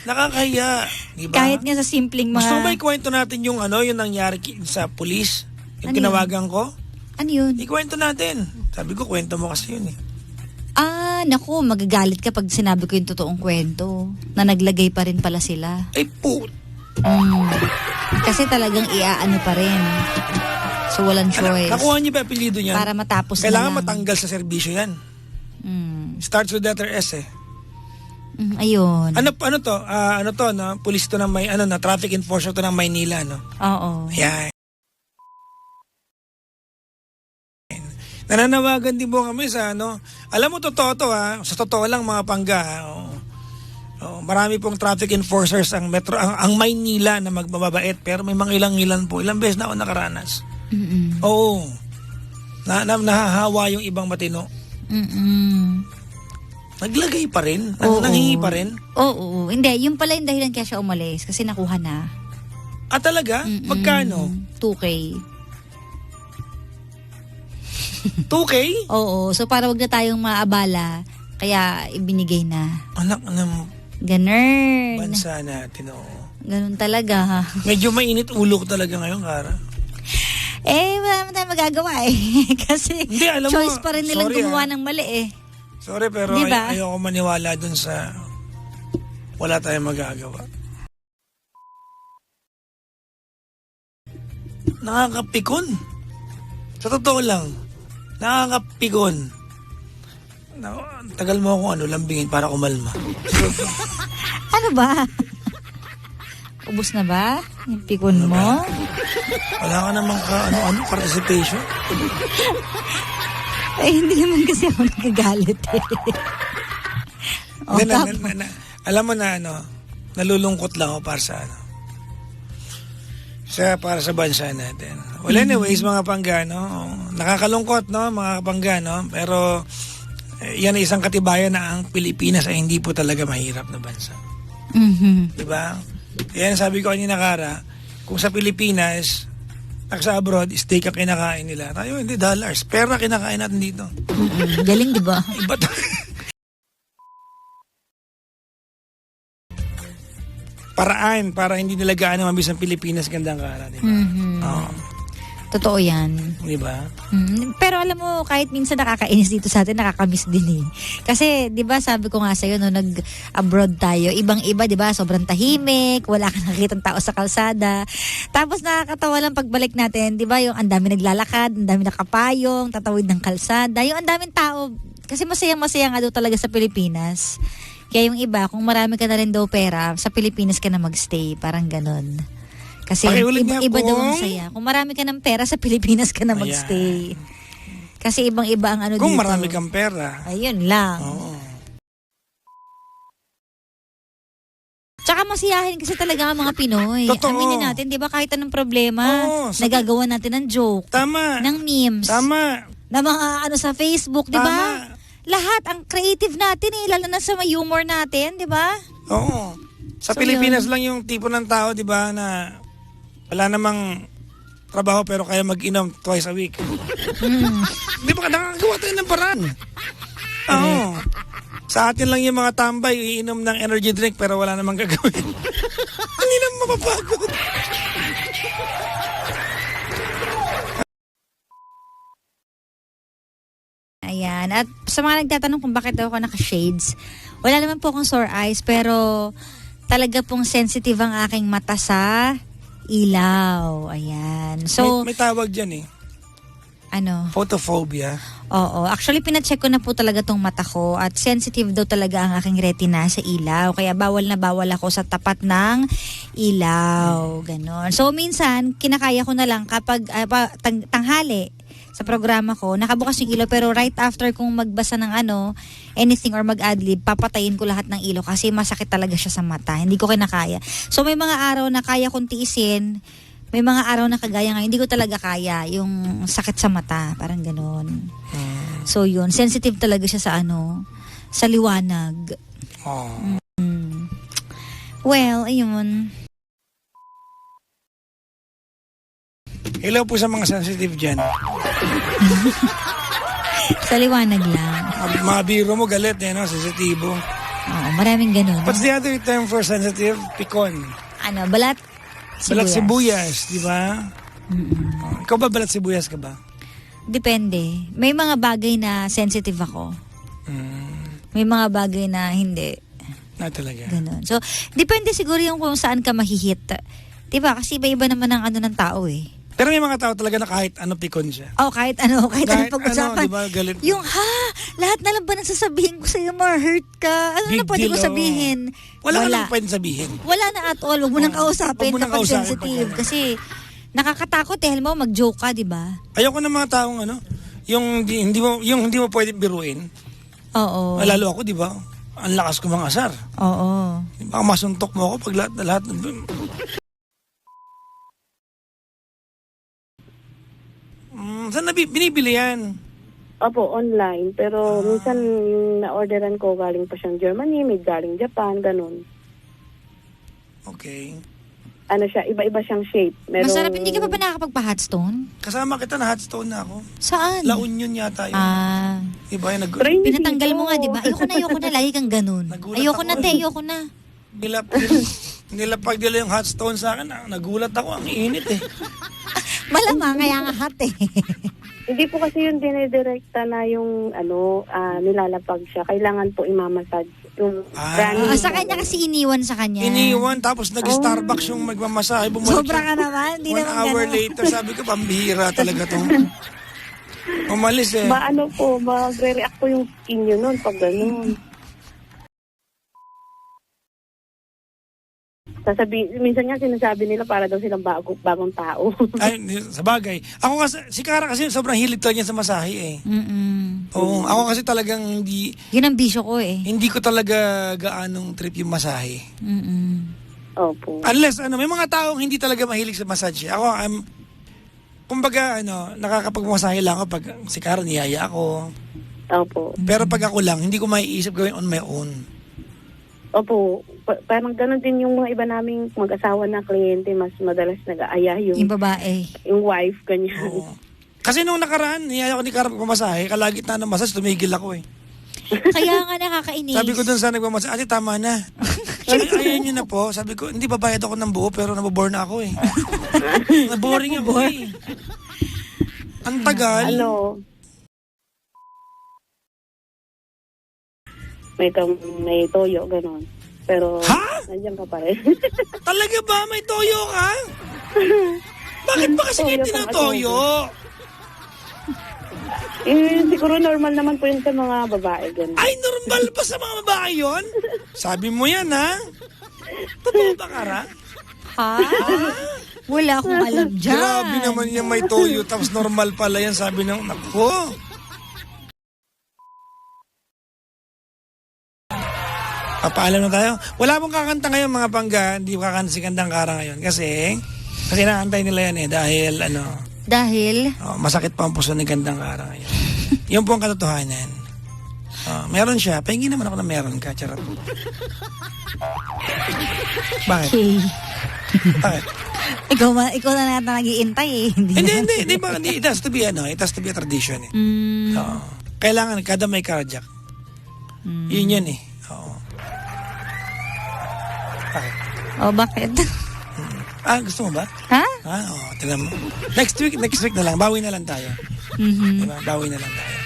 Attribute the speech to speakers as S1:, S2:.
S1: Nakakahiya. Diba?
S2: Kahit nga sa simpleng mga...
S1: Gusto mo ba ikwento natin yung yung nangyari sa pulis? Yung
S2: Ano yun?
S1: tinawagan ko?
S2: Ano yun?
S1: Ikwento natin. Sabi ko, kwento mo kasi yun eh.
S2: Naku, magagalit ka pag sinabi ko yung totoong kwento. Na naglagay pa rin pala sila.
S1: Ay,
S2: Kasi talagang iaano pa rin. So, walang choice.
S1: Nakuha niyo ba apelido niyan?
S2: Para matapos
S1: Kailangan
S2: na lang.
S1: matanggal sa serbisyo yan. Starts with letter S eh.
S2: Ayun.
S1: Ano to? No? Pulis to ng may, traffic enforcer to ng Maynila, no?
S2: Oo.
S1: Ayan. Nananawagan din po kami sa alam mo totoo to sa totoo lang mga pangga marami pong traffic enforcers ang metro ang Maynila na magbababait pero may mga ilang beses na ako nakaranas. Oo. Nahahawa yung ibang matino. Naglagay pa rin? Nanghingi pa rin?
S2: Oo. Hindi, yung pala yung dahilan kaya siya umalis kasi nakuha na.
S1: Talaga? Magkano?
S2: 2K.
S1: 2K?
S2: Oo. So para wag na tayong maabala, kaya ibinigay na.
S1: Anak ng
S2: Ganun.
S1: bansa natin,
S2: Ganun talaga.
S1: Medyo mainit ulo ko talaga ngayon, Kara.
S2: Wala naman tayong magagawa Kasi
S1: Hindi, alam mo,
S2: choice pa rin nilang
S1: sorry,
S2: gumawa ng mali
S1: Sorry, pero
S2: diba?
S1: ayoko maniwala dun sa wala tayong magagawa. Nakakapikon. Sa totoo lang, nakakapikon. Tagal mo akong lambingin para kumalma.
S2: Ano ba? Ubus na ba? Yung pikon mo?
S1: Wala ka namang participation.
S2: Hindi naman kasi ako nagagalit
S1: Alam mo na nalulungkot lang ako para sa bansa natin. Well, anyways, mga pangga, nakakalungkot, mga pangga, pero yan ay isang katibayan na ang Pilipinas ay hindi po talaga mahirap na bansa. Diba? Yan sabi ko kanina, Kara, kung sa Pilipinas, sa abroad, steak ang kinakain nila. Tayo, hindi dollars. Pera kinakain natin dito.
S2: Galing, diba?
S1: Iba to. Paraan para hindi nila gaano mabis ang Pilipinas, gandang Kara, diba?
S2: Totoo yan.
S1: Diba?
S2: Pero alam mo, kahit minsan nakakainis dito sa atin, nakakamiss din Kasi, di ba, sabi ko nga sa'yo, nag-abroad tayo, ibang-iba, di ba, sobrang tahimik, wala kang nakikitang tao sa kalsada. Tapos nakakatawa lang pagbalik natin, di ba, yung ang dami naglalakad, ang dami nakapayong, tatawid ng kalsada, yung ang daming tao, kasi masayang-masaya nga daw talaga sa Pilipinas. Kaya yung iba, kung marami ka na rin daw pera, sa Pilipinas ka na magstay, parang ganon. Kasi iba daw ang saya. Kung marami ka ng pera, sa Pilipinas ka na magstay. Kasi ibang-iba ang dito.
S1: Kung marami kang pera.
S2: Ayun lang.
S1: Oo.
S2: Tsaka masiyahin kasi talaga ang mga Pinoy.
S1: Totoo.
S2: Aminin natin, di ba, kahit anong problema, nagagawa natin ng joke.
S1: Tama.
S2: Ng memes.
S1: Tama.
S2: Na mga sa Facebook, di ba? Lahat, ang creative natin lalo na sa may humor natin, di ba?
S1: Oo. Sa Pilipinas lang yung tipo ng tao, di ba, na wala namang trabaho pero kaya mag-inom twice a week. Di ba nakagawa tayo ng paraan? Oo. Sa atin lang yung mga tambay, iinom ng energy drink pero wala namang gagawin. Hindi naman mapapagod.
S2: Ayan. At sa mga nagtatanong kung bakit daw ako naka-shades, wala naman po akong sore eyes pero talaga pong sensitive ang aking mata sa ilaw. Ayan. So,
S1: may tawag dyan photophobia.
S2: Oo. Actually, pinacheck ko na po talaga tong mata ko at sensitive daw talaga ang aking retina sa ilaw. Kaya bawal na bawal ako sa tapat ng ilaw. Ganon. So, minsan, kinakaya ko na lang kapag tanghali sa programa ko, nakabukas yung ilaw pero right after kung magbasa ng anything or mag-adlib, papatayin ko lahat ng ilaw kasi masakit talaga siya sa mata. Hindi ko kinakaya. So may mga araw na kaya kong tiisin, may mga araw na kagaya nga, hindi ko talaga kaya yung sakit sa mata. Parang ganoon. So yun, sensitive talaga siya sa sa liwanag. Well, ayun.
S1: Hello po sa mga sensitive dyan.
S2: Sa liwanag lang.
S1: Mga biro mo galit sensitibo.
S2: Oo, maraming ganun.
S1: What's the other term for sensitive? Pikon.
S2: Ano, balat?
S1: Balat sibuyas, di ba? Ikaw ba balat sibuyas ka ba?
S2: Depende. May mga bagay na sensitive ako. May mga bagay na hindi.
S1: Talaga.
S2: Ganun. So, depende siguro yung kung saan ka mahihit. Diba? Kasi iba-iba naman ang ano ng tao eh.
S1: Pero may mga tao talaga na kahit ano pikon siya.
S2: Oh, kahit ano
S1: Kahit
S2: pag-usapan.
S1: ano, di ba, galit.
S2: Yung lahat na lang ba nang sasabihin ko sa'yo, ma-hurt ka? Ano
S1: Big
S2: na pwede
S1: deal,
S2: ko sabihin?
S1: Wala ka lang pwedeng sabihin.
S2: Wala na at all. Huwag mo nang kausapin
S1: Huwag mo nang
S2: kapag
S1: kausapin
S2: sensitive.
S1: pag-
S2: Kasi nakakatakot eh. Halimbawa, mag-joke ka, di ba?
S1: Ayoko ng mga taong ano, yung hindi mo pwedeng biruin.
S2: Oo.
S1: Lalo ako, di ba? Ang lakas ko mga asar.
S2: Oo.
S1: Baka masuntok mo ako pag lahat. Saan binibili yan?
S3: Opo, online. Pero minsan yung na-orderan ko galing pa siyang Germany, may galing Japan, ganun.
S1: Okay.
S3: Ano siya, iba-iba siyang shape.
S2: Masarap. Hindi ka pa ba nakakapagpa-hotstone?
S1: Kasama kita na hotstone na ako.
S2: Saan?
S1: La Union yata yun.
S2: Ah.
S1: Iba yung
S3: Pero hindi
S2: Pinatanggal
S3: dito.
S2: mo nga, di ba? Ayoko na. Lagi kang ganun.
S1: Nagulat
S2: Ayoko
S1: ako
S2: na,
S1: eh.
S2: te. Ayoko na.
S1: Nilapag nila yung hotstone sa akin. Nagulat ako. Ang init eh.
S2: Malamang, kaya nga hot eh.
S3: Hindi po kasi yung dinidirekta na yung nilalapag siya. Kailangan po imamassage. Yung running.
S2: Sa kanya kasi iniwan sa kanya.
S1: Iniwan tapos nag-Starbucks yung magmamasahe. Bumalik
S2: Sobra
S1: siya.
S2: ka naman. Hindi
S1: 1
S2: naman
S1: hour
S2: ganun.
S1: later, sabi ko, pambihira talaga to. Umalis eh.
S3: Maano po, magre-react po yung skin nyo nun pag ganun. Minsan nga sinasabi nila para daw silang bagong tao.
S1: Ay, sa bagay. Ako kasi, si Kara kasi sobrang hilig talaga niya sa masahe eh. Oo, ako kasi talagang
S2: Yun ang bisyo ko eh.
S1: hindi ko talaga gaanong trip yung masahe.
S3: Opo.
S1: Unless, may mga taong hindi talaga mahilig sa massage. Ako, kumbaga, nakakapagmasahe lang ako pag si Kara niyaya ako.
S3: Opo.
S1: Pero pag ako lang, hindi ko maiisip gawin on my own.
S3: Opo. Parang ganun din yung mga iba naming mag-asawa na kliyente, mas madalas nag-aaya
S2: Yung babae.
S3: yung wife, ganyan.
S1: Oo. Kasi nung nakaraan, niyaya ko ni Kara pagmamasahe, kalagitnaan ng massage, tumigil ako eh.
S2: Kaya nga nakakainis.
S1: Sabi ko dun sa nagmamasahe, ate, tama na. Sabi, ayaw nyo na po. Sabi ko, hindi babayad ako ng buo, pero nabobore na ako eh. Naboring ako eh. Ang tagal.
S3: May toyo, ganun. Pero,
S1: Ha?
S3: nandiyan ka pa rin.
S1: Talaga ba? May toyo ka? Bakit ba kasi kayo
S3: Toyo pang
S1: tinatoyo?
S3: Siguro normal naman po yun sa mga babae, ganun.
S1: Ay, normal ba sa mga babae yun? Sabi mo yan, ha? Totoo ba, Kara?
S2: Ha? Wala akong alam dyan.
S1: Grabe naman yung may toyo, tapos normal pala yan. Sabi ng, nako. Papaalam na tayo. Wala pong kakanta ngayon mga pangga. Hindi ko kakanta si Kandang Kara ngayon. Kasi naantay nila yan eh. Dahil masakit pa ang puso ni Kandang Kara ngayon. Yun po ang katotohanan. Meron siya. Pahingi naman ako na meron ka. Charot. Bakit?
S2: Okay.
S1: Bakit?
S2: Ikaw na nag-iintay eh.
S1: Hindi. It has to be a tradition eh. Kailangan kada may cardiac. Yun eh. Oo. Bakit?
S2: Bakit?
S1: Gusto mo ba?
S2: Ha?
S1: Oo, tignan mo. Next week na lang. Bawi na lang tayo. Diba? Bawi na lang tayo.